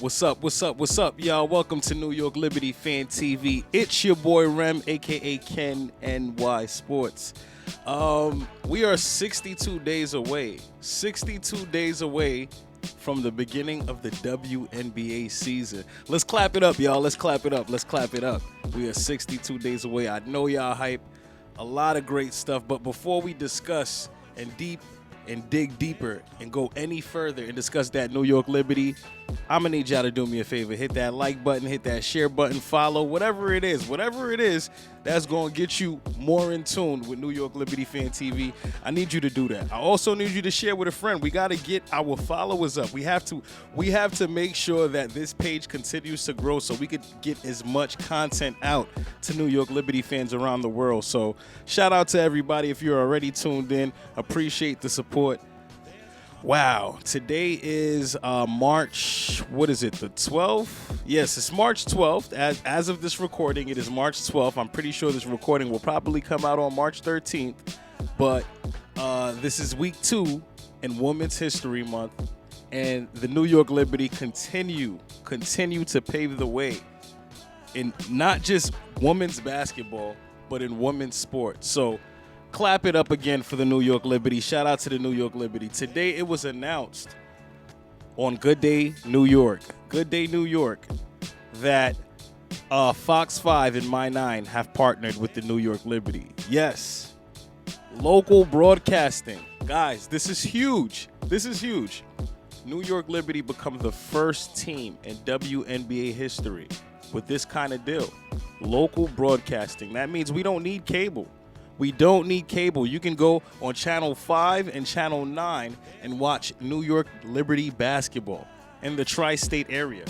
What's up? What's up? What's up, y'all? Welcome to New York Liberty Fan TV. It's your boy Rem, aka Ken NY Sports. We are 62 days away. 62 days away from the beginning of the WNBA season. Let's clap it up, y'all. Let's clap it up. Let's clap it up. We are 62 days away. I know y'all hype. A lot of great stuff. But before we discuss and dig deeper and go any further and discuss that New York Liberty, I'm going to need y'all to do me a favor. Hit that like button, hit that share button, follow, whatever it is that's going to get you more in tune with New York Liberty Fan TV. I need you to do that. I also need you to share with a friend. We got to get our followers up. We have to make sure that this page continues to grow so we could get as much content out to New York Liberty fans around the world. So shout out to everybody if you're already tuned in. Appreciate the support. Wow, today is March, what is it, the 12th? Yes, it's March 12th. As of this recording, it is March 12th. I'm pretty sure this recording will probably come out on March 13th. But this is week 2 in Women's History Month. And the New York Liberty continue to pave the way in not just women's basketball, but in women's sports. So clap it up again for the New York Liberty. Shout out to the New York Liberty. Today it was announced on Good Day New York, that Fox 5 and My 9 have partnered with the New York Liberty. Yes, local broadcasting. Guys, this is huge. New York Liberty become the first team in WNBA history with this kind of deal. Local broadcasting. That means we don't need cable. You can go on Channel 5 and Channel 9 and watch New York Liberty basketball in the tri-state area.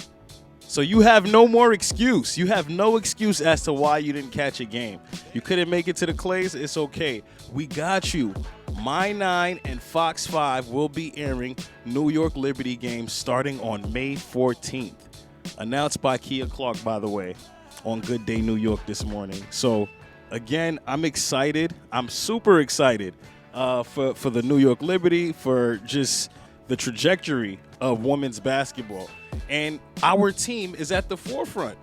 So you have no more excuse. You have no excuse as to why you didn't catch a game. You couldn't make it to the Clays? It's okay. We got you. My 9 and Fox 5 will be airing New York Liberty games starting on May 14th. Announced by Kia Clark, by the way, on Good Day New York this morning. So again, I'm excited. I'm super excited for the New York Liberty, for just the trajectory of women's basketball. And our team is at the forefront.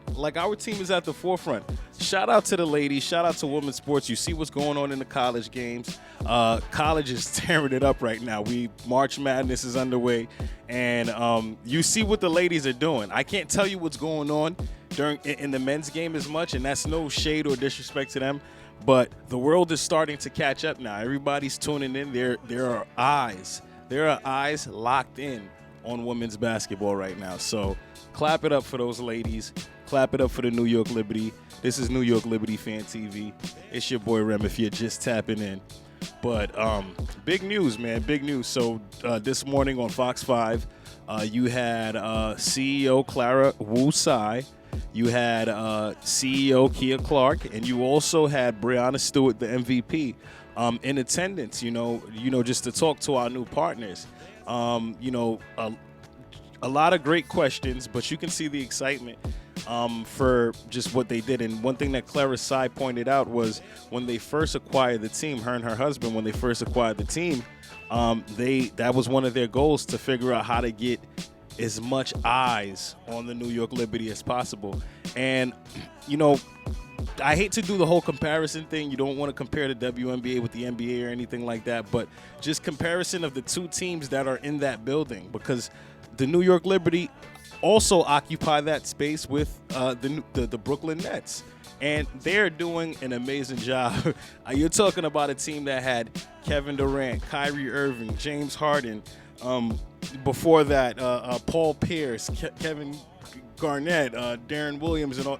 Shout out to the ladies. Shout out to women's sports. You see what's going on in the college games. College is tearing it up right now. March Madness is underway. And you see what the ladies are doing. I can't tell you what's going on in the men's game as much, and that's no shade or disrespect to them, but the world is starting to catch up now. Everybody's tuning in. There are eyes locked in on women's basketball right now. So clap it up for those ladies. Clap it up for the New York Liberty. This is New York Liberty Fan TV. It's your boy Rem if you're just tapping in. But big news, man, big news. So this morning on Fox 5, you had CEO Clara Wu-Tsai, you had CEO Kia Clark, and you also had Breanna Stewart, the MVP, in attendance, just to talk to our new partners. A lot of great questions, but you can see the excitement for just what they did. And one thing that Clara Tsai pointed out was when they first acquired the team, her and her husband, when they first acquired the team, that was one of their goals, to figure out how to get as much eyes on the New York Liberty as possible. And, I hate to do the whole comparison thing. You don't want to compare the WNBA with the NBA or anything like that, but just comparison of the two teams that are in that building, because the New York Liberty also occupy that space with the Brooklyn Nets, and they're doing an amazing job. You're talking about a team that had Kevin Durant, Kyrie Irving, James Harden, before that Paul Pierce, Kevin Garnett, Darren Williams, and all.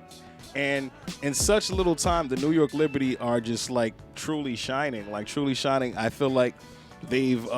And in such little time, the New York Liberty are just truly shining. I feel like they've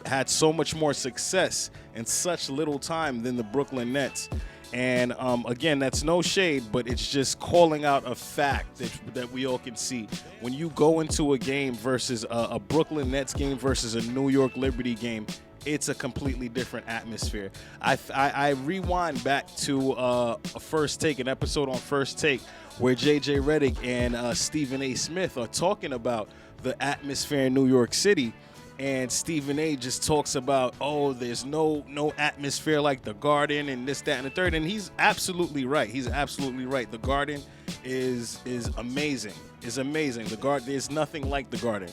had so much more success in such little time than the Brooklyn Nets. And again, that's no shade, but it's just calling out a fact that we all can see. When you go into a game versus a Brooklyn Nets game versus a New York Liberty game, it's a completely different atmosphere. I rewind back to an episode on First Take, where JJ Redick and Stephen A. Smith are talking about the atmosphere in New York City. and Stephen A just talks about, oh, there's no atmosphere like the Garden and this, that, and the third. And he's absolutely right. He's absolutely right. The Garden is amazing. It's amazing. The Garden, there's nothing like the Garden.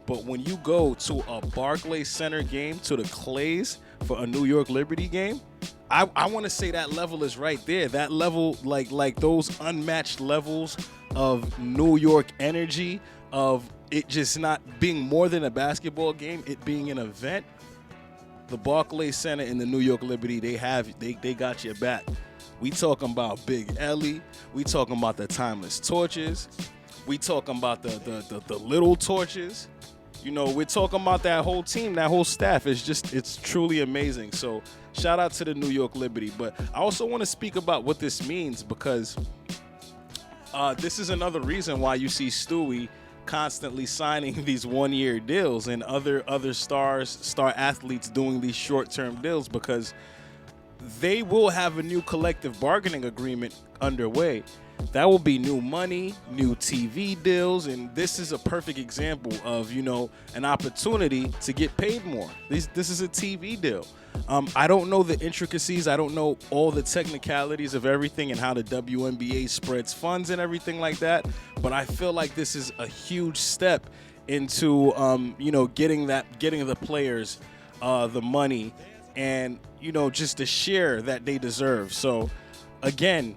But when you go to a Barclays Center game, to the Clays for a New York Liberty game, I want to say that level is right there. That level, like those unmatched levels of New York energy, of it just not being more than a basketball game, it being an event. The Barclays Center and the New York Liberty, they got your back. We talking about Big Ellie. We talking about the Timeless Torches. We talking about the Little Torches. You know, we're talking about that whole team, that whole staff. It's truly amazing. So shout out to the New York Liberty. But I also want to speak about what this means, because this is another reason why you see Stewie constantly signing these one-year deals and other star athletes doing these short-term deals, because they will have a new collective bargaining agreement underway. That will be new money, new TV deals, and this is a perfect example of, you know, an opportunity to get paid more. This is a TV deal. I don't know the intricacies. I don't know all the technicalities of everything and how the WNBA spreads funds and everything like that, but I feel like this is a huge step into, you know, getting the players the money and, you know, just the share that they deserve. So, again,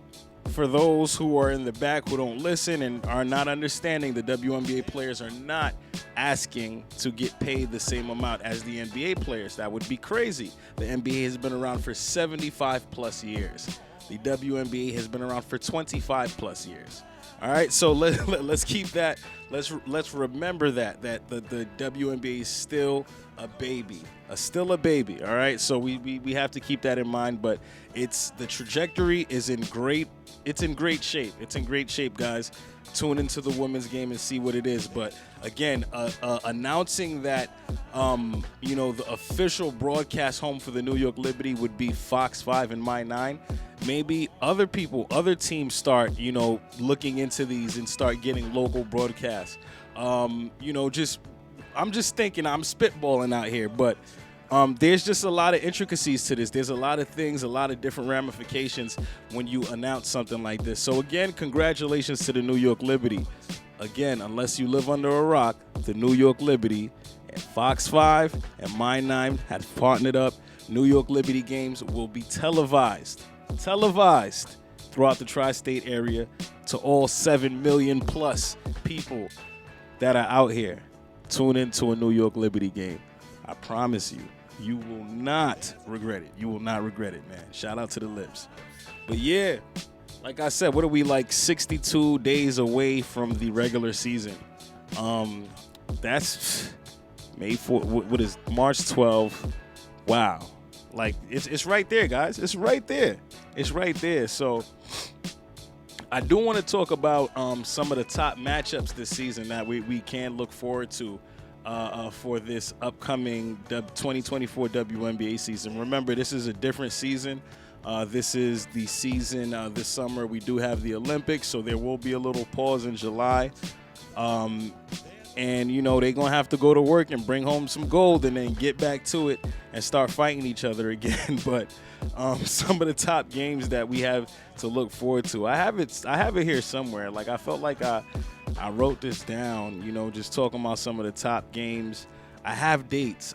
for those who are in the back who don't listen and are not understanding, the WNBA players are not asking to get paid the same amount as the NBA players. That would be crazy. The NBA has been around for 75 plus years. The WNBA has been around for 25 plus years. All right, so let's keep that. Let's remember that the WNBA is still a baby, still a baby. All right, so we have to keep that in mind. But the trajectory is in great. It's in great shape. It's in great shape, guys. Tune into the women's game and see what it is. But again, announcing that you know, the official broadcast home for the New York Liberty would be Fox 5 and My 9. Maybe other teams start, you know, looking into these and start getting local broadcasts. You know, I'm just thinking, I'm spitballing out here, but there's just a lot of intricacies to this. There's a lot of things, a lot of different ramifications when you announce something like this. So again, congratulations to the New York Liberty. Again, unless you live under a rock, the New York Liberty and Fox 5 and My 9 have partnered up. New York Liberty games will be televised throughout the tri-state area to all 7 million plus people that are out here. Tune into a New York Liberty game. I promise you, you will not regret it. You will not regret it, man. Shout out to the Libs. But yeah, like I said, what are we, like 62 days away from the regular season? That's May 4. What is March 12th? Wow. Like, it's right there, guys. It's right there. It's right there. So I do want to talk about some of the top matchups this season that we can look forward to for this upcoming 2024 WNBA season. Remember, this is a different season. This is the season this summer. We do have the Olympics, so there will be a little pause in July. And, you know, they're going to have to go to work and bring home some gold and then get back to it and start fighting each other again. But some of the top games that we have to look forward to, I have it here somewhere. Like, I felt like I wrote this down, you know, just talking about some of the top games. I have dates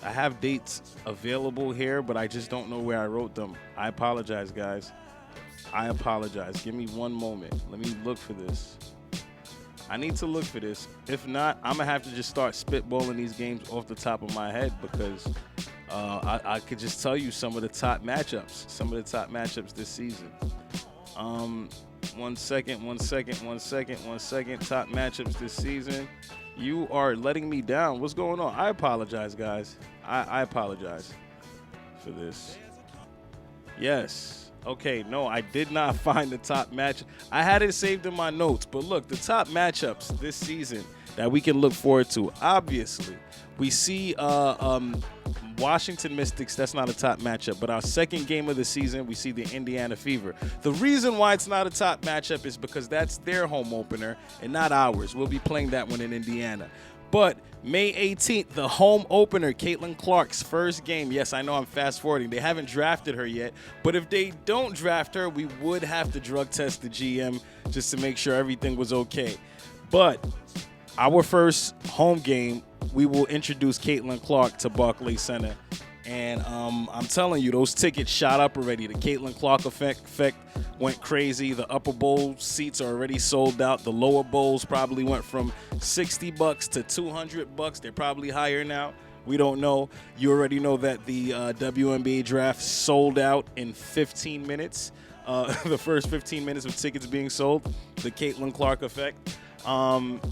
available here, but I just don't know where I wrote them. I apologize, guys. I apologize. Give me one moment. Let me look for this. I need to look for this. If not, I'm going to have to just start spitballing these games off the top of my head, because I could just tell you some of the top matchups this season. One second. Top matchups this season. You are letting me down. What's going on? I apologize, guys. I apologize for this. Yes. Okay, no, I did not find the top match. I had it saved in my notes, but look, the top matchups this season that we can look forward to. Obviously, we see Washington Mystics. That's not a top matchup, but our second game of the season, we see the Indiana Fever. The reason why it's not a top matchup is because that's their home opener and not ours. We'll be playing that one in Indiana. But May 18th, the home opener, Caitlin Clark's first game. Yes, I know I'm fast forwarding. They haven't drafted her yet. But if they don't draft her, we would have to drug test the GM just to make sure everything was okay. But our first home game, we will introduce Caitlin Clark to Barclays Center. And I'm telling you, those tickets shot up already. The Caitlin Clark effect went crazy. The upper bowl seats are already sold out. The lower bowls probably went from $60 to $200. They're probably higher now. We don't know. You already know that the WNBA draft sold out in 15 minutes. The first 15 minutes of tickets being sold. The Caitlin Clark effect.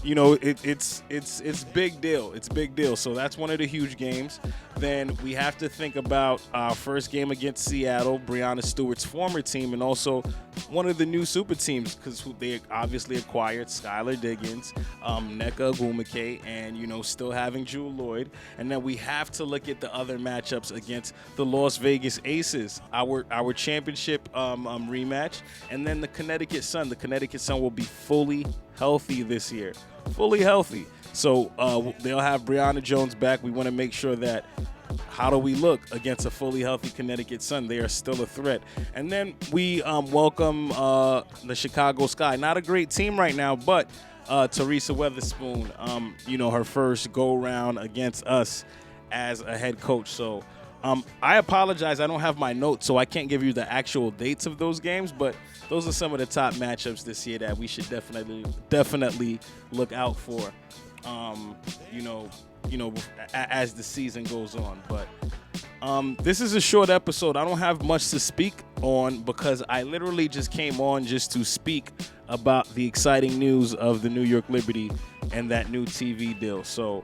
It's big deal. It's big deal. So that's one of the huge games. Then we have to think about our first game against Seattle, Breanna Stewart's former team, and also one of the new super teams because they obviously acquired Skylar Diggins, Nneka Ogwumike, and still having Jewel Lloyd. And then we have to look at the other matchups against the Las Vegas Aces, our championship rematch, and then the Connecticut Sun. The Connecticut Sun will be fully healthy this year, fully healthy. So they'll have Brianna Jones back. We want to make sure that how do we look against a fully healthy Connecticut Sun? They are still a threat. And then we welcome the Chicago Sky. Not a great team right now, but Teresa Weatherspoon, her first go-round against us as a head coach. So I apologize. I don't have my notes, so I can't give you the actual dates of those games, but those are some of the top matchups this year that we should definitely look out for, as the season goes on. But this is a short episode. I don't have much to speak on because I literally just came on just to speak about the exciting news of the New York Liberty and that new TV deal. So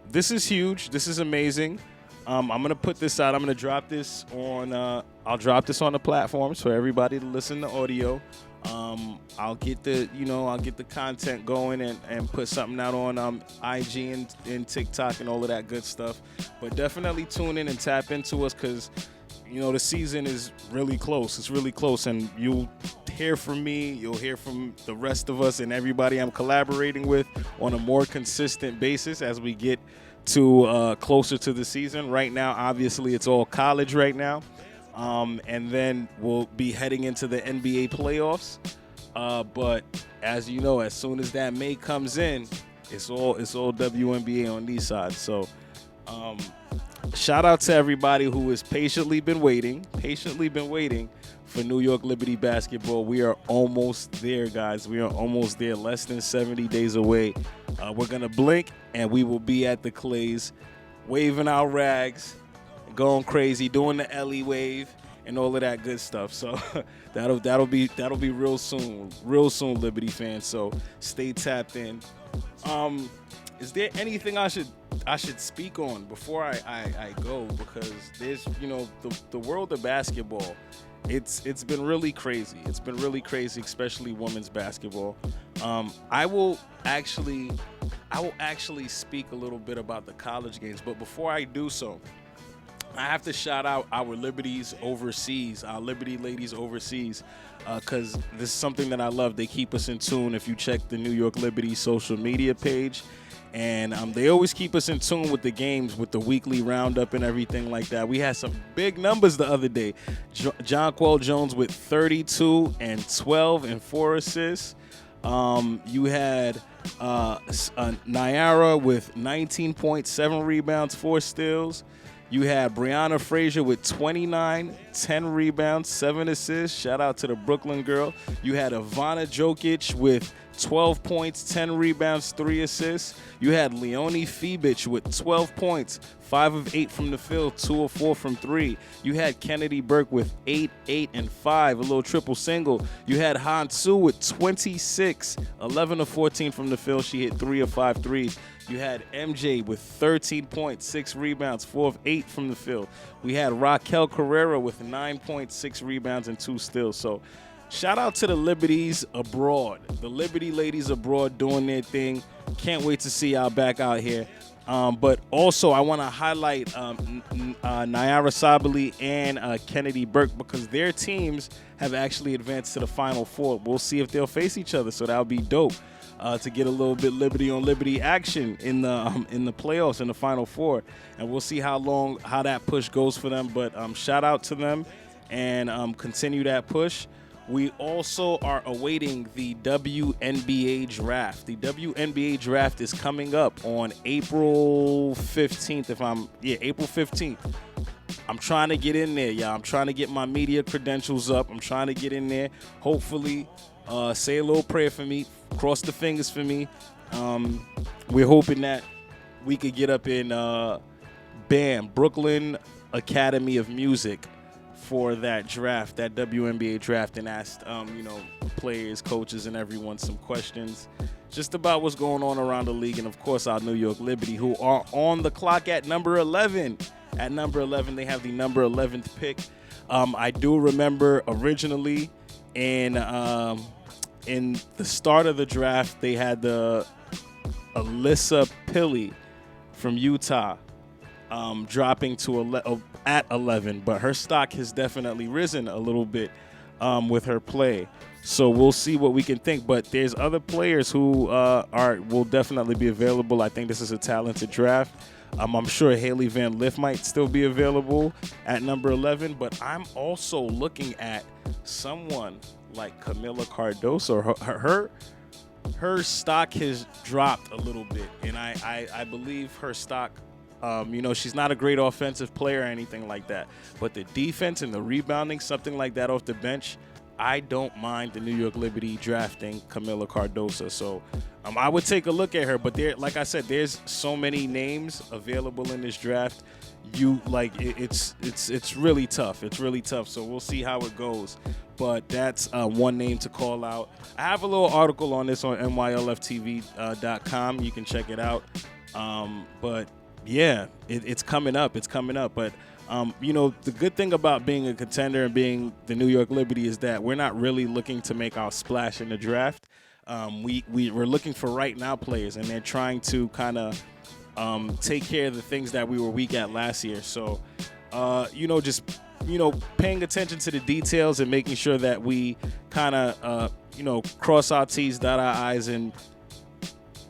this is huge. This is amazing. I'm gonna put this out. I'm gonna drop this on. I'll drop this on the platforms for everybody to listen to audio. I'll get the content going and put something out on IG and TikTok and all of that good stuff. But definitely tune in and tap into us because the season is really close. It's really close, and you'll hear from me. You'll hear from the rest of us and everybody I'm collaborating with on a more consistent basis as we get to closer to the season. Right now, obviously, it's all college right now. And then we'll be heading into the NBA playoffs. But as you know, as soon as that May comes in, it's all WNBA on these sides. So shout out to everybody who has patiently been waiting for New York Liberty basketball. We are almost there, guys. We are almost there, less than 70 days away. We're going to blink, and we will be at the Clays, waving our rags, going crazy, doing the Ellie wave, and all of that good stuff. So that'll be real soon, Liberty fans. So stay tapped in. Is there anything I should speak on before I go? Because there's the world of basketball. It's been really crazy. It's been really crazy, especially women's basketball. I will actually speak a little bit about the college games, but before I do so, I have to shout out our Liberties overseas, our Liberty ladies overseas, because this is something that I love. They keep us in tune. If you check the New York Liberty social media page, and they always keep us in tune with the games, with the weekly roundup and everything like that. We had some big numbers the other day. Jonquel Jones with 32 and 12 and 4 assists. You had Nyara with 19.7 rebounds, 4 steals. You had Brianna Frazier with 29, 10 rebounds, 7 assists. Shout out to the Brooklyn girl. You had Ivana Jokic with 12 points, 10 rebounds, 3 assists. You had Leonie Fibic with 12 points, 5 of 8 from the field, 2 of 4 from 3. You had Kennedy Burke with 8, 8, and 5, a little triple single. You had Han Su with 26, 11 of 14 from the field. She hit 3 of 5 threes. You had MJ with 13 points, 6 rebounds, 4 of 8 from the field. We had Raquel Carrera with 9.6 rebounds and 2 steals. So shout out to the Liberties abroad. The Liberty ladies abroad doing their thing. Can't wait to see y'all back out here. But also, I want to highlight Nyara Sabali and Kennedy Burke because their teams have actually advanced to the Final Four. We'll see if they'll face each other, so that'll be dope. to get a little bit liberty on liberty action in the playoffs in the Final Four, and we'll see how that push goes for them. But shout out to them, and continue that push. We also are awaiting the WNBA draft. The WNBA draft is coming up on April 15th. April 15th. I'm trying to get in there, y'all. I'm trying to get my media credentials up. I'm trying to get in there. Hopefully, say a little prayer for me. Cross the fingers for me. We're hoping that we could get up in Brooklyn Academy of Music for that draft, that WNBA draft, and asked, players, coaches, and everyone some questions just about what's going on around the league. And, of course, our New York Liberty, who are on the clock at number 11. At number 11, they have the number 11th pick. I do remember originally in the start of the draft, they had the Alyssa Pilley from Utah dropping to at 11, but her stock has definitely risen a little bit with her play. So we'll see what we can think. But there's other players who will definitely be available. I think this is a talented draft. I'm sure Haley Van Lith might still be available at number 11, but I'm also looking at someone like Camila Cardoso. Her stock has dropped a little bit, and I believe her stock, she's not a great offensive player or anything like that, but the defense and the rebounding, something like that off the bench, I don't mind the New York Liberty drafting Camila Cardoso. So I would take a look at her, but like I said, there's so many names available in this draft. It's really tough. It's really tough. So we'll see how it goes. But that's one name to call out. I have a little article on this on NYLFTV.com. You can check it out. But yeah, it's coming up. It's coming up. But the good thing about being a contender and being the New York Liberty is that we're not really looking to make our splash in the draft. We're looking for right now players, and they're trying to kind of take care of the things that we were weak at last year. So, just paying attention to the details and making sure that we kind of cross our T's, dot our I's, and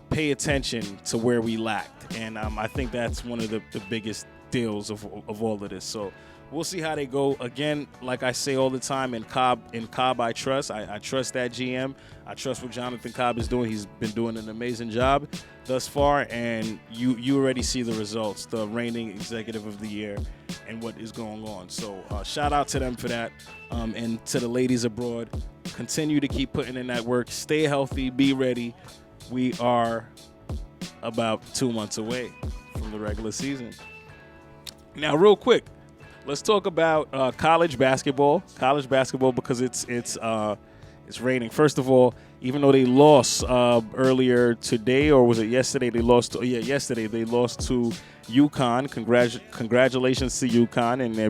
pay attention to where we lacked. And I think that's one of the biggest deals of all of this. So we'll see how they go. Again, like I say all the time, in Cobb I trust. I trust that GM. I trust what Jonathan Cobb is doing. He's been doing an amazing job thus far, and you already see the results, the reigning executive of the year and what is going on. So shout out to them for that, and to the ladies abroad. Continue to keep putting in that work. Stay healthy. Be ready. We are about 2 months away from the regular season. Now, real quick, let's talk about college basketball. College basketball, because it's raining. First of all, even though they lost earlier today, or was it yesterday? Yesterday they lost to UConn. Congratulations to UConn and their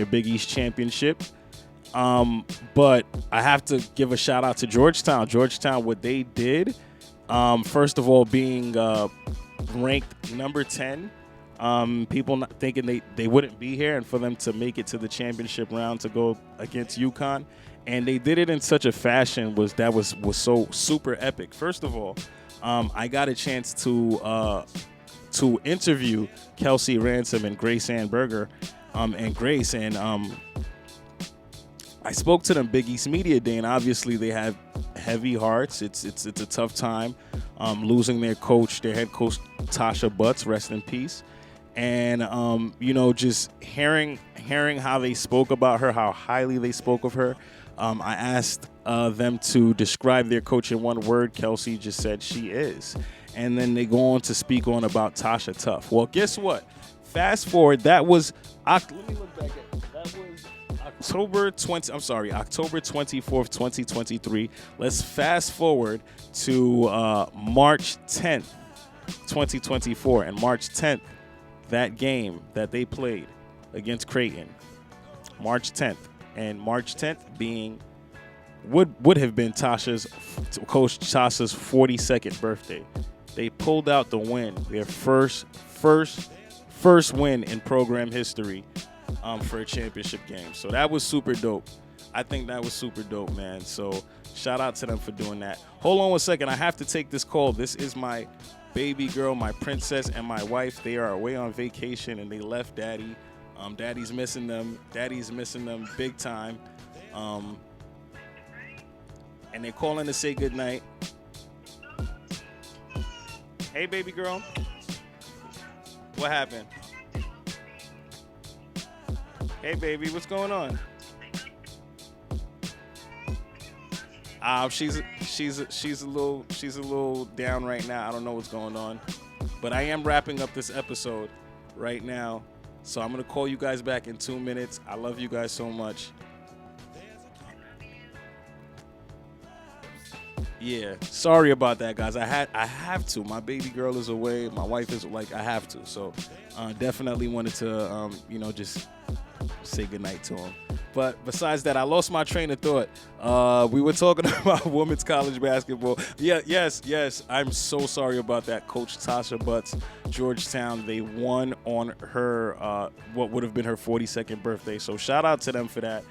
Big East championship. But I have to give a shout out to Georgetown. Georgetown, what they did. First of all, being ranked number 10. People not thinking they wouldn't be here, and for them to make it to the championship round to go against UConn, and they did it in such a fashion was so super epic. First of all, I got a chance to interview Kelsey Ransom and Grace Ann Berger, and Grace, and I spoke to them Big East Media Day, and obviously they have heavy hearts. It's a tough time, losing their head coach Tasha Butts, rest in peace. And just hearing how they spoke about her, how highly they spoke of her. I asked them to describe their coach in one word. Kelsey just said she is. And then they go on to speak on about Tasha Tuff. Well, guess what? Fast forward, that was let me look back at it. That was October 24th, 2023. Let's fast forward to March 10th, 2024. And March 10th, that game that they played against Creighton, March 10th, and March 10th being would have been Coach Tasha's 42nd birthday. They pulled out the win, their first win in program history for a championship game. So that was super dope. I think that was super dope, man. So shout out to them for doing that. Hold on 1 second. I have to take this call. This is my baby girl, my princess, and my wife. They are away on vacation, and they left daddy. Daddy's missing them. Daddy's missing them big time. And they're calling to say goodnight. Hey, baby girl. What happened? Hey, baby, what's going on? She's a little down right now. I don't know what's going on, but I am wrapping up this episode right now, so I'm gonna call you guys back in 2 minutes. I love you guys so much. Yeah, sorry about that, guys. I have to. My baby girl is away. My wife is like, I have to. So, definitely wanted to, just say goodnight to him. But besides that, I lost my train of thought. We were talking about women's college basketball. Yes. I'm so sorry about that. Coach Tasha Butts, Georgetown, they won on her, what would have been her 42nd birthday. So shout out to them for that.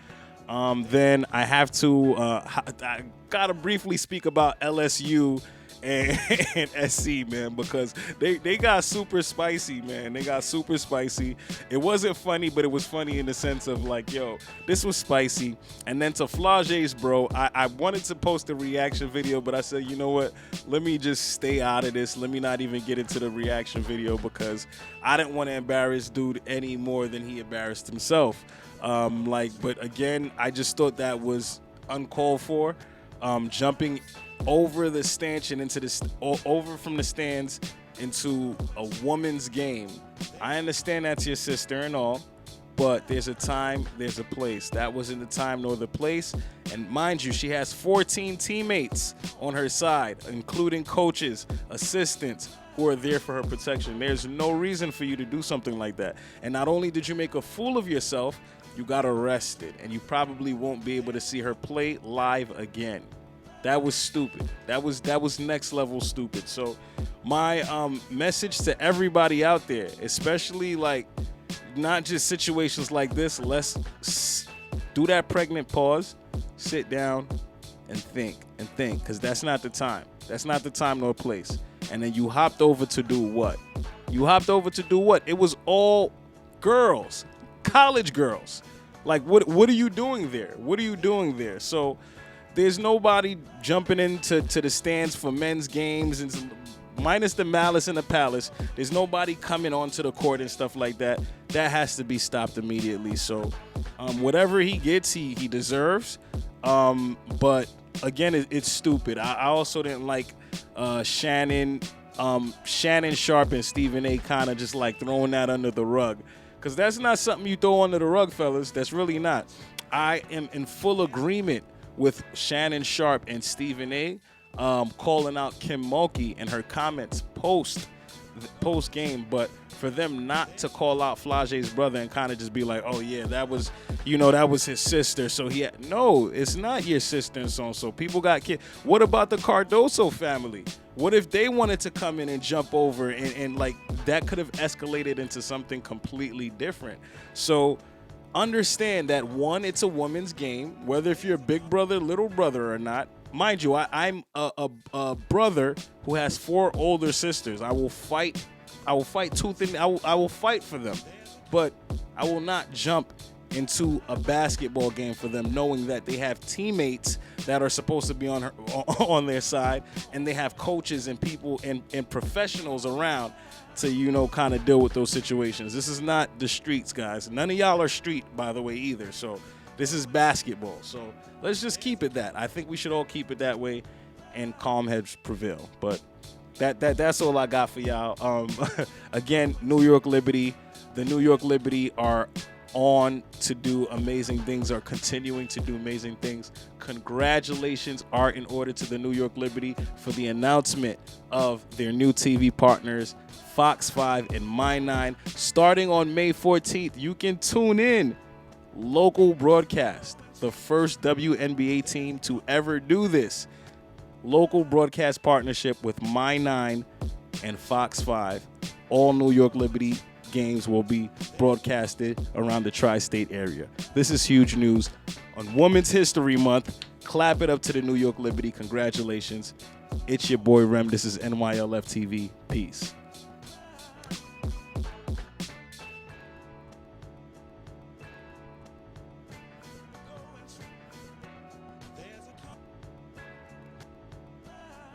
Then I have to, I gotta briefly speak about LSU and SC, man, because they got super spicy, man. They got super spicy. It wasn't funny, but it was funny in the sense of like, yo, this was spicy. And then to Flage's, bro, I wanted to post a reaction video, but I said, you know what? Let me just stay out of this. Let me not even get into the reaction video because I didn't want to embarrass dude any more than he embarrassed himself. But again, I just thought that was uncalled for. Jumping over the stanchion into over from the stands into a woman's game. I understand that's your sister and all, but there's a time, there's a place. That wasn't the time nor the place. And mind you, she has 14 teammates on her side, including coaches, assistants, who are there for her protection. There's no reason for you to do something like that. And not only did you make a fool of yourself, you got arrested, and you probably won't be able to see her play live again. That was stupid. That was next level stupid. So my message to everybody out there, especially like not just situations like this, let's do that pregnant pause, sit down and think, because that's not the time. That's not the time nor place. And then you hopped over to do what? It was all girls, college girls. Like, what are you doing there? So there's nobody jumping into the stands for men's games, and minus the malice in the palace. There's nobody coming onto the court and stuff like that. That has to be stopped immediately. So whatever he gets, he deserves. But again, it's stupid. I also didn't like Shannon Sharp and Stephen A. kind of just like throwing that under the rug, because that's not something you throw under the rug, fellas. That's really not. I am in full agreement with Shannon Sharp and Stephen A. Calling out Kim Mulkey and her comments post game, but for them not to call out Flage's brother and kind of just be like, oh yeah, that was his sister. So no, it's not your sister and so people got kids. What about the Cardoso family? What if they wanted to come in and jump over and like that could have escalated into something completely different? So understand that one, it's a woman's game, whether if you're a big brother, little brother or not. Mind you, I'm a brother who has 4 older sisters. I will fight tooth and I will fight for them, but I will not jump into a basketball game for them, knowing that they have teammates that are supposed to be on their side, and they have coaches and people and professionals around to kind of deal with those situations. This is not the streets, guys. None of y'all are street, by the way, either. So this is basketball. So let's just keep it that. I think we should all keep it that way, and calm heads prevail. But that's all I got for y'all. Again, New York Liberty. The New York Liberty are on to do amazing things, are continuing to do amazing things. Congratulations are in order to the New York Liberty for the announcement of their new TV partners, Fox 5 and My 9. Starting on May 14th, you can tune in local broadcast, the first WNBA team to ever do this. Local broadcast partnership with My 9 and Fox 5. All New York Liberty games will be broadcasted around the tri-state area. This is huge news on Women's History Month. Clap it up to the New York Liberty. Congratulations. It's your boy Rem. This is NYLFTV. Peace.